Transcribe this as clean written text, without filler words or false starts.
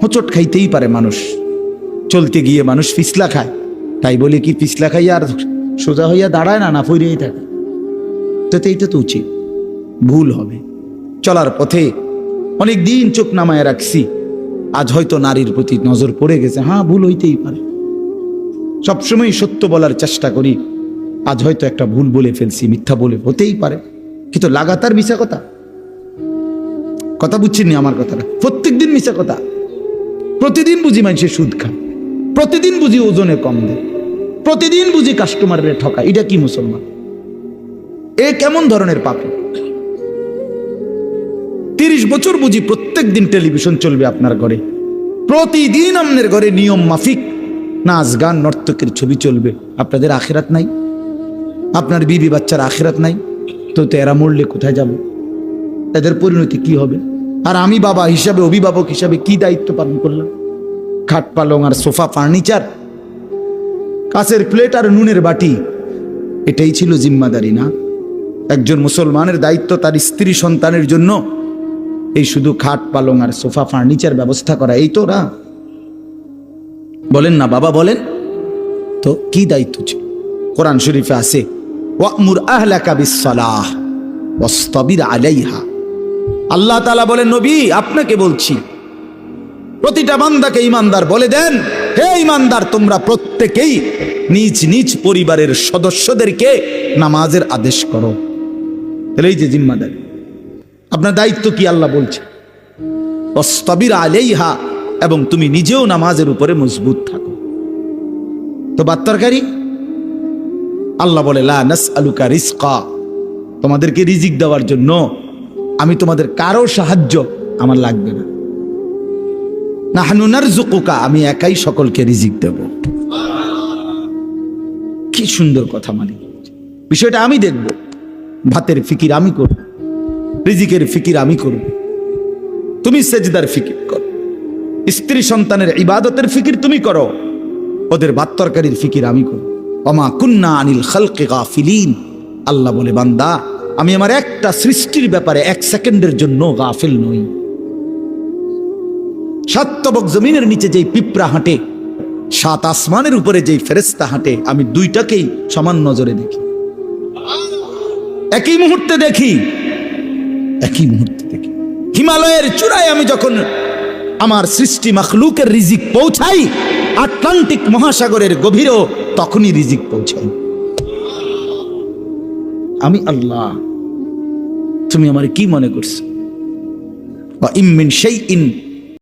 হোঁচট খাইতেই পারে মানুষ, চলতে গিয়ে মানুষ পিছলা খায়, তাই বলে কি পিছলা খাইয়া আর সোজা হইয়া দাঁড়ায় না, না ফিরেই থাকে? তো এইটা তো উচিত, ভুল হবে। চলার পথে অনেক দিন চোখ নামায় রাখছি, আজ হয়তো নারীর প্রতি নজর পড়ে গেছে, হ্যাঁ ভুল হইতেই পারে। সবসময় সত্য বলার চেষ্টা করি, আজ হয়তো একটা ভুল বলে ফেলছি, মিথ্যা বলে, হতেই পারে। কিন্তু লাগাতার মিশা কথা, কথা বুঝছেন নি আমার কথাটা? প্রত্যেক দিন মিশা কথা, প্রতিদিন বুঝি মানুষের সুদ খায়, প্রতিদিন বুঝি ওজনে কম দেয়, প্রতিদিন বুঝি কাস্টমারের ঠকায়। এটা কি মুসলমান? এ কেমন ধরনের পাপী? 30 বছর বুঝি প্রত্যেক দিন টেলিভিশন চলবে আপনার ঘরে, প্রতিদিন আপনার ঘরে নিয়ম মাফিক নাচ গান নর্তকের ছবি চলবে। আপনাদের আখিরাত নাই? আপনার বিবি বাচ্চার আখিরাত নাই? তো এরা মরলে কোথায় যাব? এদের পরিণতি কি হবে? আর আমি বাবা হিসাবে, অভিভাবক হিসাবে কি দায়িত্ব পালন করলাম? খাট পালং আর সোফা, ফার্নিচার, কাঁচের প্লেট আর নুনের বাটি, এটাই ছিল জিম্মাদারি না? একজন মুসলমানের দায়িত্ব তার স্ত্রী সন্তানের জন্য এই শুধু খাট পালং আর সোফা ফার্নিচার ব্যবস্থা করা, এই তো না? বলেন না বাবা, বলেন তো কি দায়িত্ব ছিল? কোরআন শরীফে আছে, ওয়া'মুর আহলাকা বিস-সালাহ ওয়াসতাবির আলাইহা। আল্লাহ তাআলা বলেন, নবী আপনাকে বলছি, প্রতিটা বান্দাকে ঈমানদার বলে দেন, হে ঈমানদার, তোমরা প্রত্যেকেই নিজ নিজ পরিবারের সদস্যদেরকে নামাজের আদেশ করো। তাহলে এই যে জিম্মাদারি, আপনার দায়িত্ব কি আল্লাহ বলছে, ওয়াসতাবির আলাইহা, এবং তুমি নিজেও নামাজের উপরে মজবুত থাকো। তো বাত্তরকারী আল্লাহ বলে, লা নাসআলুকা রিজকা, তোমাদেরকে রিজিক দেওয়ার জন্য আমি তোমাদের কারো সাহায্য আমার লাগবে না। নাহনু নারযুকুকা, আমি একাই সকলকে রিজিক দেব। কি সুন্দর কথা! মানে বিষয়টা আমি দেখব, ভাতের ফিকির আমি করব, রিজিকের ফিকির আমি করব, তুমি সেজদার ফিকির করো, স্ত্রী সন্তানের ইবাদতের ফিকির তুমি করো, ওদের ভাত তরকারির ফিকির আমি করব। ওমা কুন্না আনিল খালকি গাফিলিন, আল্লাহ বলে, বান্দা আমি আমার একটা সৃষ্টির ব্যাপারে 1 সেকেন্ডের জন্য গাফিল নই। সাতবক জমিনের নিচে যেই পিঁপড়া হাঁটে, 7 আসমানের উপরে যেই ফেরেশতা হাঁটে, আমি দুইটাকেই সমান নজরে দেখি, একই মুহূর্তে দেখি, একই মুহূর্তে দেখি। হিমালয়ের চূড়ায় আমি যখন আমার সৃষ্টি মাখলুকের রিজিক পৌঁছাই, আটলান্টিক মহাসাগরের গভীরেও তখনই রিজিক পৌঁছাই। আমি আল্লাহ, তুমি আমার কি মনে করছো? ওয়া ইম মিন শাইইন